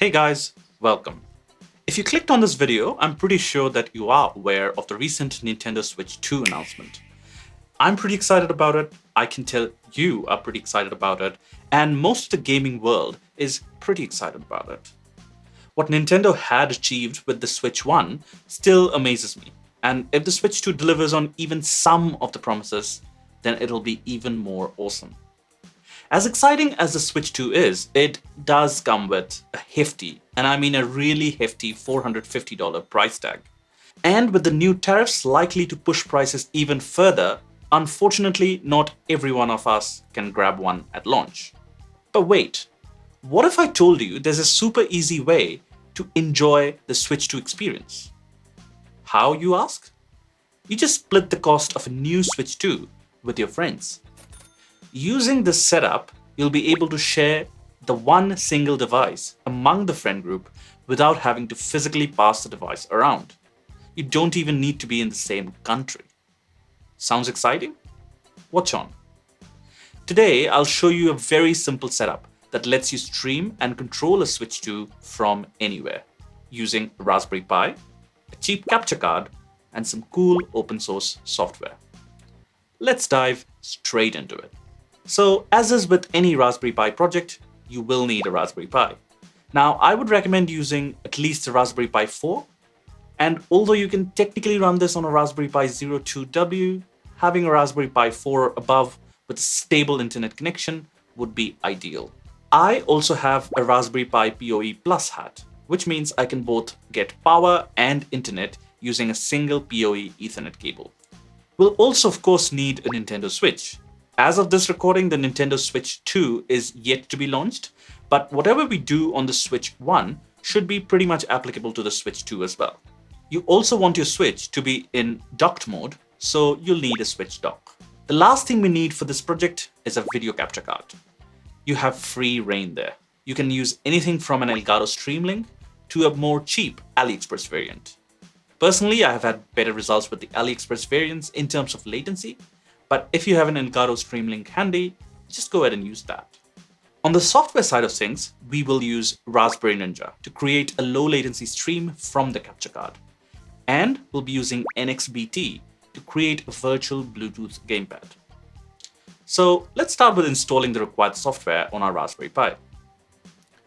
Hey guys, welcome. If you clicked on this video, I'm pretty sure that you are aware of the recent Nintendo Switch 2 announcement. I'm pretty excited about it, I can tell you are pretty excited about it, and most of the gaming world is pretty excited about it. What Nintendo had achieved with the Switch 1 still amazes me, and if the Switch 2 delivers on even some of the promises, then it'll be even more awesome. As exciting as the Switch 2 is, it does come with a hefty, and I mean a really hefty $450 price tag. And with the new tariffs likely to push prices even further, unfortunately, not every one of us can grab one at launch. But wait, what if I told you there's a super easy way to enjoy the Switch 2 experience? How, you ask? You just split the cost of a new Switch 2 with your friends. Using this setup, you'll be able to share the one single device among the friend group without having to physically pass the device around. You don't even need to be in the same country. Sounds exciting? Watch on. Today, I'll show you a very simple setup that lets you stream and control a Switch 2 from anywhere using a Raspberry Pi, a cheap capture card, and some cool open source software. Let's dive straight into it. So, as is with any Raspberry Pi project, you will need a Raspberry Pi. Now, I would recommend using at least a Raspberry Pi 4, and although you can technically run this on a Raspberry Pi Zero 2W, having a Raspberry Pi 4 above with a stable internet connection would be ideal. I also have a Raspberry Pi PoE Plus hat, which means I can both get power and internet using a single PoE Ethernet cable. We'll also, of course, need a Nintendo Switch. As of this recording, the Nintendo Switch 2 is yet to be launched, but whatever we do on the Switch 1 should be pretty much applicable to the Switch 2 as well. You also want your Switch to be in docked mode, so you'll need a Switch dock. The last thing we need for this project is a video capture card. You have free reign there. You can use anything from an Elgato Stream Link to a more cheap AliExpress variant. Personally, I have had better results with the AliExpress variants in terms of latency, but if you have an Elgato Stream Link handy, just go ahead and use that. On the software side of things, we will use Raspberry Ninja to create a low latency stream from the capture card. And we'll be using nxbt to create a virtual Bluetooth gamepad. So let's start with installing the required software on our Raspberry Pi.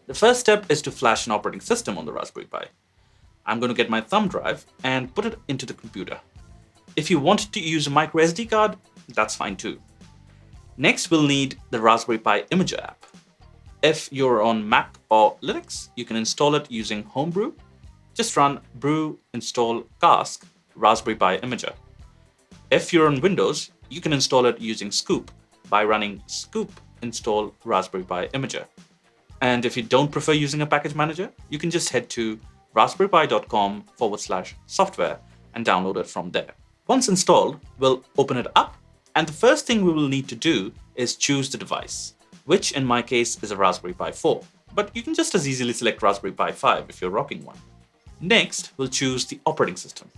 The first step is to flash an operating system on the Raspberry Pi. I'm going to get my thumb drive and put it into the computer. If you wanted to use a micro SD card, that's fine too. Next, we'll need the Raspberry Pi Imager app. If you're on Mac or Linux, you can install it using Homebrew. Just run brew install cask Raspberry Pi Imager. If you're on Windows, you can install it using Scoop by running scoop install Raspberry Pi Imager. And if you don't prefer using a package manager, you can just head to raspberrypi.com/software and download it from there. Once installed, we'll open it up, and the first thing we will need to do is choose the device, which in my case is a Raspberry Pi 4, but you can just as easily select Raspberry Pi 5 if you're rocking one. Next, we'll choose the operating system.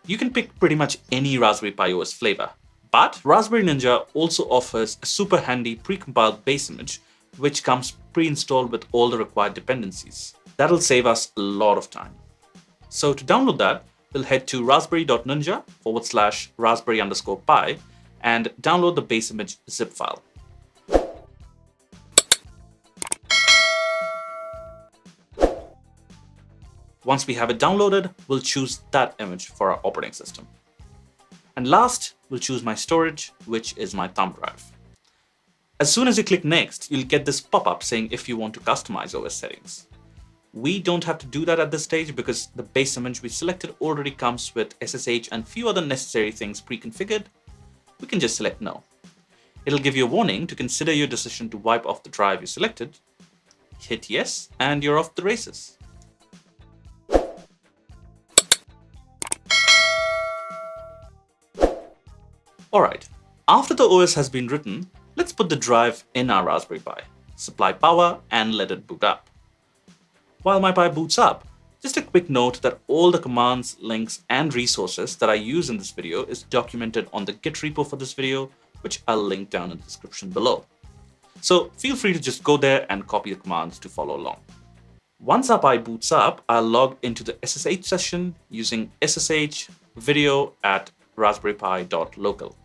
You can pick pretty much any Raspberry Pi OS flavor, but Raspberry Ninja also offers a super handy precompiled base image, which comes pre-installed with all the required dependencies. That'll save us a lot of time. So to download that, we'll head to raspberry.ninja/raspberry_pi and download the base image zip file. Once we have it downloaded, we'll choose that image for our operating system. And last, we'll choose my storage, which is my thumb drive. As soon as you click next, you'll get this pop-up saying if you want to customize OS settings. We don't have to do that at this stage because the base image we selected already comes with SSH and few other necessary things pre-configured. We can just select no. It'll give you a warning to consider your decision to wipe off the drive you selected. Hit yes, and you're off the races. Alright, after the OS has been written, let's put the drive in our Raspberry Pi, supply power, and let it boot up. While my Pi boots up, just a quick note that all the commands, links, and resources that I use in this video is documented on the Git repo for this video, which I'll link down in the description below. So feel free to just go there and copy the commands to follow along. Once our Pi boots up, I'll log into the SSH session using SSH video at raspberrypi.local.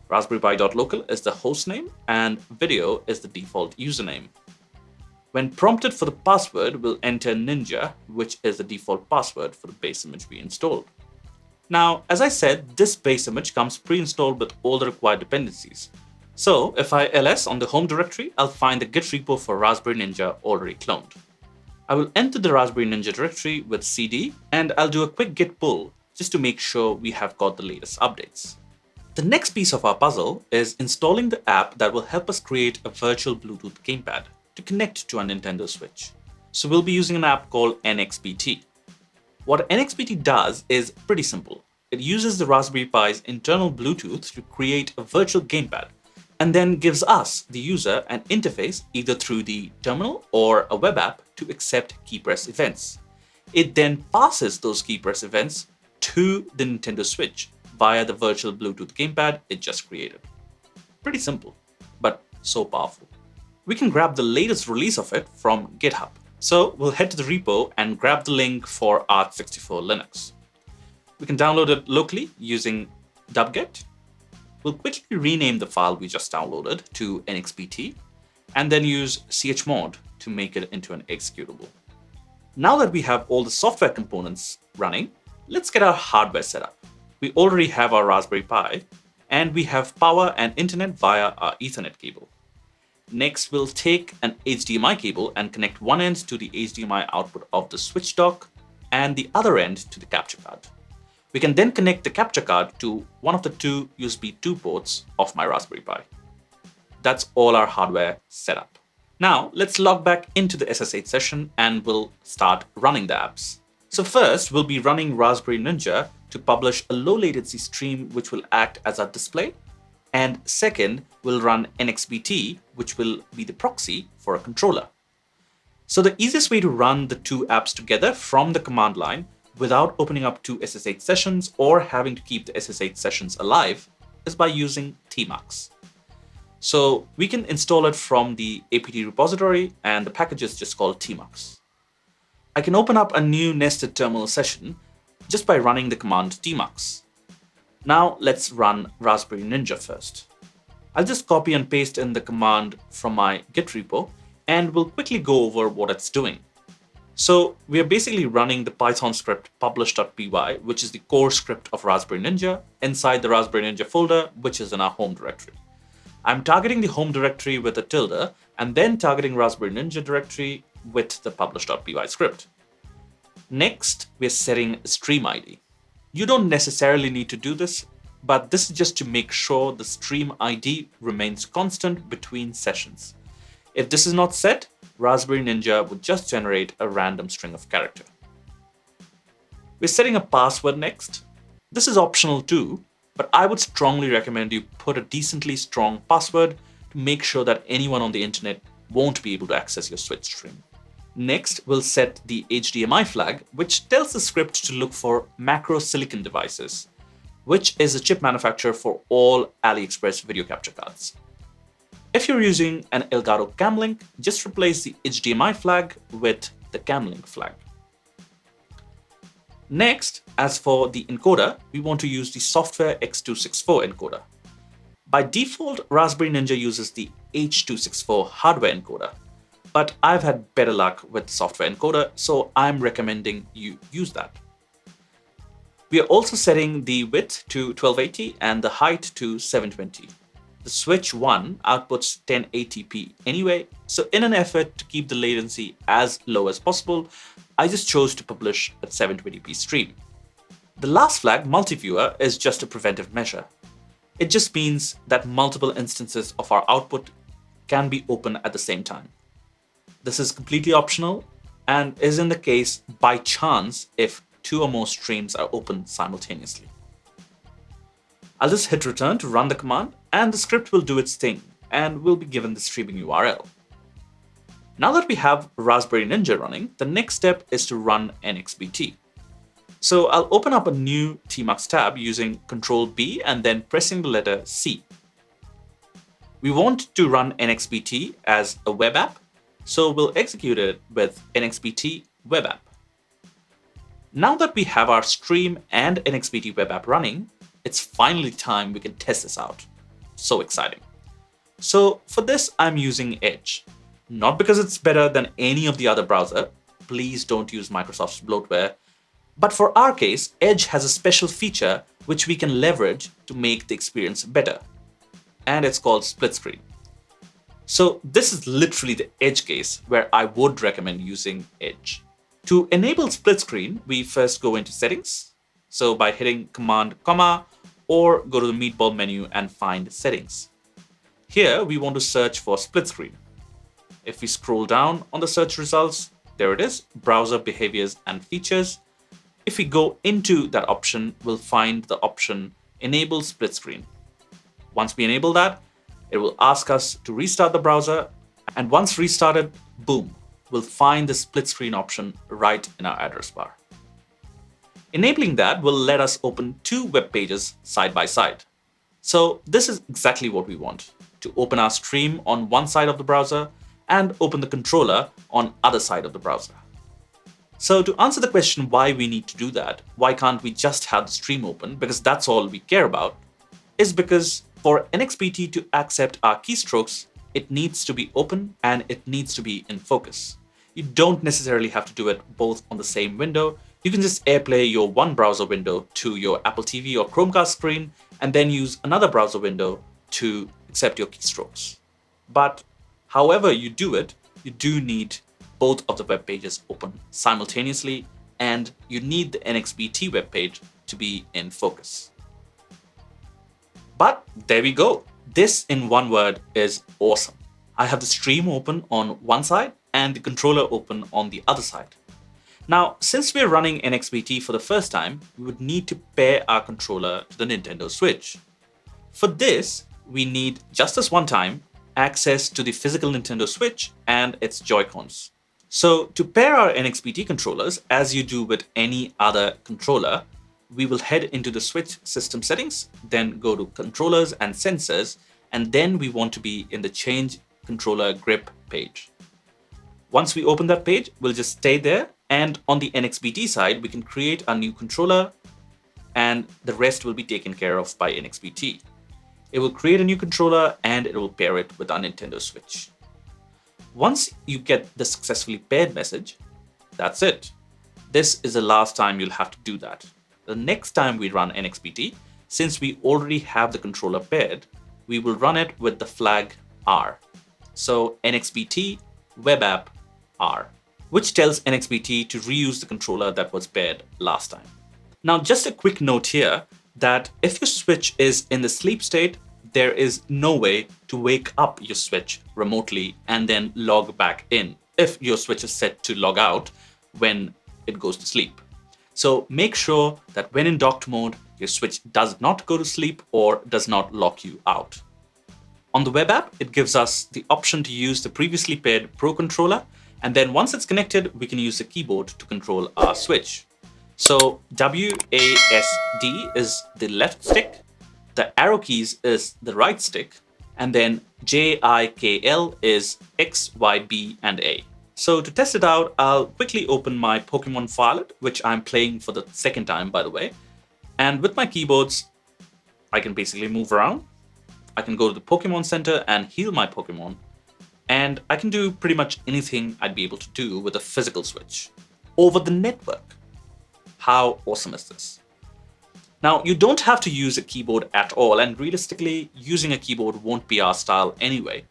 Raspberrypi.local is the hostname and video is the default username. When prompted for the password, we'll enter Ninja, which is the default password for the base image we installed. Now, as I said, this base image comes pre-installed with all the required dependencies. So if I ls on the home directory, I'll find the git repo for Raspberry Ninja already cloned. I will enter the Raspberry Ninja directory with cd, and I'll do a quick git pull just to make sure we have got the latest updates. The next piece of our puzzle is installing the app that will help us create a virtual Bluetooth gamepad to connect to our Nintendo Switch. So we'll be using an app called nxbt. What nxbt does is pretty simple. It uses the Raspberry Pi's internal Bluetooth to create a virtual gamepad and then gives us, the user, an interface either through the terminal or a web app to accept key press events. It then passes those key press events to the Nintendo Switch via the virtual Bluetooth gamepad it just created. Pretty simple, but so powerful. We can grab the latest release of it from GitHub. So we'll head to the repo and grab the link for Arch64 Linux. We can download it locally using wget. We'll quickly rename the file we just downloaded to nxbt and then use chmod to make it into an executable. Now that we have all the software components running, let's get our hardware set up. We already have our Raspberry Pi and we have power and internet via our Ethernet cable. Next, we'll take an HDMI cable and connect one end to the HDMI output of the switch dock and the other end to the capture card. We can then connect the capture card to one of the two USB 2 ports of my Raspberry Pi. That's all our hardware set up. Now, let's log back into the SSH session and we'll start running the apps. So first, we'll be running Raspberry Ninja to publish a low latency stream which will act as our display. And second, we'll run nxbt, which will be the proxy for a controller. So the easiest way to run the two apps together from the command line without opening up two SSH sessions or having to keep the SSH sessions alive is by using tmux. So we can install it from the apt repository and the package is just called tmux. I can open up a new nested terminal session just by running the command tmux. Now let's run Raspberry Ninja first. I'll just copy and paste in the command from my Git repo and we'll quickly go over what it's doing. So we are basically running the Python script publish.py, which is the core script of Raspberry Ninja inside the Raspberry Ninja folder, which is in our home directory. I'm targeting the home directory with a tilde and then targeting Raspberry Ninja directory with the publish.py script. Next, we're setting a stream ID. You don't necessarily need to do this, but this is just to make sure the stream ID remains constant between sessions. If this is not set, Raspberry Ninja would just generate a random string of character. We're setting a password next. This is optional too, but I would strongly recommend you put a decently strong password to make sure that anyone on the internet won't be able to access your Switch stream. Next, we'll set the HDMI flag, which tells the script to look for Macro Silicon devices, which is a chip manufacturer for all AliExpress video capture cards. If you're using an Elgato Camlink, just replace the HDMI flag with the Camlink flag. Next, as for the encoder, we want to use the Software X264 encoder. By default, Raspberry Ninja uses the H264 hardware encoder, but I've had better luck with the software encoder, so I'm recommending you use that. We are also setting the width to 1280 and the height to 720. The Switch 1 outputs 1080p anyway, so in an effort to keep the latency as low as possible, I just chose to publish at 720p stream. The last flag, multi-viewer, is just a preventive measure. It just means that multiple instances of our output can be open at the same time. This is completely optional and is in the case by chance if two or more streams are open simultaneously. I'll just hit return to run the command and the script will do its thing and we'll be given the streaming URL. Now that we have Raspberry Ninja running, the next step is to run nxbt. So I'll open up a new tmux tab using Ctrl+B and then pressing the letter C. We want to run nxbt as a web app So we'll execute it with nxbt web app. Now that we have our stream and nxbt web app running, it's finally time we can test this out. So exciting. So for this, I'm using Edge. Not because it's better than any of the other browser. Please don't use Microsoft's bloatware. But for our case, Edge has a special feature which we can leverage to make the experience better. And it's called split screen. So this is literally the edge case where I would recommend using Edge. To enable split screen, we first go into settings. So by hitting Command, comma, or go to the meatball menu and find settings. Here we want to search for split screen. If we scroll down on the search results, there it is, browser behaviors and features. If we go into that option, we'll find the option enable split screen. Once we enable that, it will ask us to restart the browser, and once restarted, boom, we'll find the split screen option right in our address bar. Enabling that will let us open two web pages side by side. So this is exactly what we want, to open our stream on one side of the browser and open the controller on other side of the browser. So to answer the question why we need to do that, why can't we just have the stream open because that's all we care about, is because for nxbt to accept our keystrokes, it needs to be open and it needs to be in focus. You don't necessarily have to do it both on the same window. You can just AirPlay your one browser window to your Apple TV or Chromecast screen and then use another browser window to accept your keystrokes. But however you do it, you do need both of the web pages open simultaneously, and you need the nxbt web page to be in focus. But there we go. This, in one word, is awesome. I have the stream open on one side and the controller open on the other side. Now, since we're running nxbt for the first time, we would need to pair our controller to the Nintendo Switch. For this, we need, just as one time, access to the physical Nintendo Switch and its Joy-Cons. So to pair our nxbt controllers, as you do with any other controller, we will head into the Switch system settings, then go to controllers and sensors, and then we want to be in the change controller grip page. Once we open that page, we'll just stay there, and on the nxbt side, we can create a new controller, and the rest will be taken care of by nxbt. It will create a new controller and it will pair it with our Nintendo Switch. Once you get the successfully paired message, that's it. This is the last time you'll have to do that. The next time we run nxbt, since we already have the controller paired, we will run it with the flag R. So nxbt web app R, which tells nxbt to reuse the controller that was paired last time. Now, just a quick note here that if your switch is in the sleep state, there is no way to wake up your switch remotely and then log back in if your switch is set to log out when it goes to sleep. So make sure that when in docked mode, your switch does not go to sleep or does not lock you out. On the web app, it gives us the option to use the previously paired Pro controller, and then once it's connected, we can use the keyboard to control our switch. So WASD is the left stick, the arrow keys is the right stick, and then JIKL is X, Y, B, and A. So to test it out, I'll quickly open my Pokemon Violet, which I'm playing for the second time, by the way. And with my keyboards, I can basically move around. I can go to the Pokemon Center and heal my Pokemon. And I can do pretty much anything I'd be able to do with a physical Switch over the network. How awesome is this? Now, you don't have to use a keyboard at all, and realistically, using a keyboard won't be our style anyway.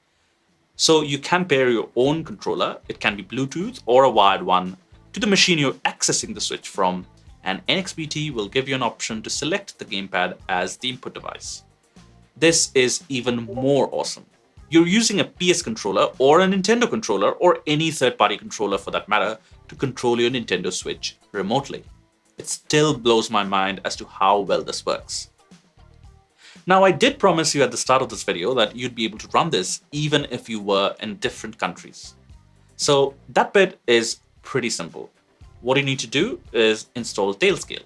So you can pair your own controller, it can be Bluetooth or a wired one, to the machine you're accessing the Switch from, and nxbt will give you an option to select the gamepad as the input device. This is even more awesome. You're using a PS controller or a Nintendo controller or any third-party controller for that matter to control your Nintendo Switch remotely. It still blows my mind as to how well this works. Now, I did promise you at the start of this video that you'd be able to run this even if you were in different countries. So that bit is pretty simple. What you need to do is install Tailscale.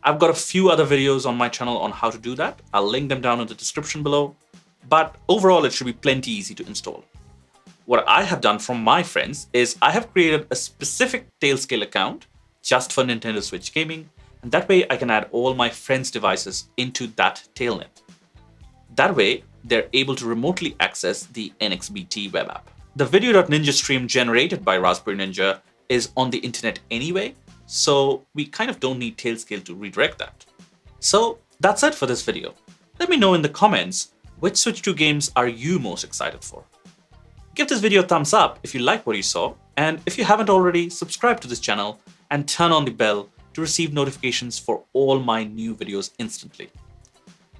I've got a few other videos on my channel on how to do that. I'll link them down in the description below. But overall, it should be plenty easy to install. What I have done from my friends is I have created a specific Tailscale account just for Nintendo Switch gaming, and that way I can add all my friends' devices into that tailnet. That way, they're able to remotely access the nxbt web app. The video.ninja stream generated by Raspberry Ninja is on the internet anyway, so we kind of don't need Tailscale to redirect that. So that's it for this video. Let me know in the comments which Switch 2 games are you most excited for. Give this video a thumbs up if you like what you saw, and if you haven't already, subscribe to this channel and turn on the bell to receive notifications for all my new videos instantly.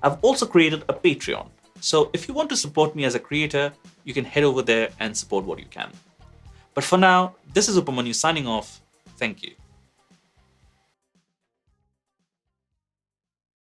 I've also created a Patreon, so if you want to support me as a creator, you can head over there and support what you can. But for now, this is Upamanyu signing off. Thank you.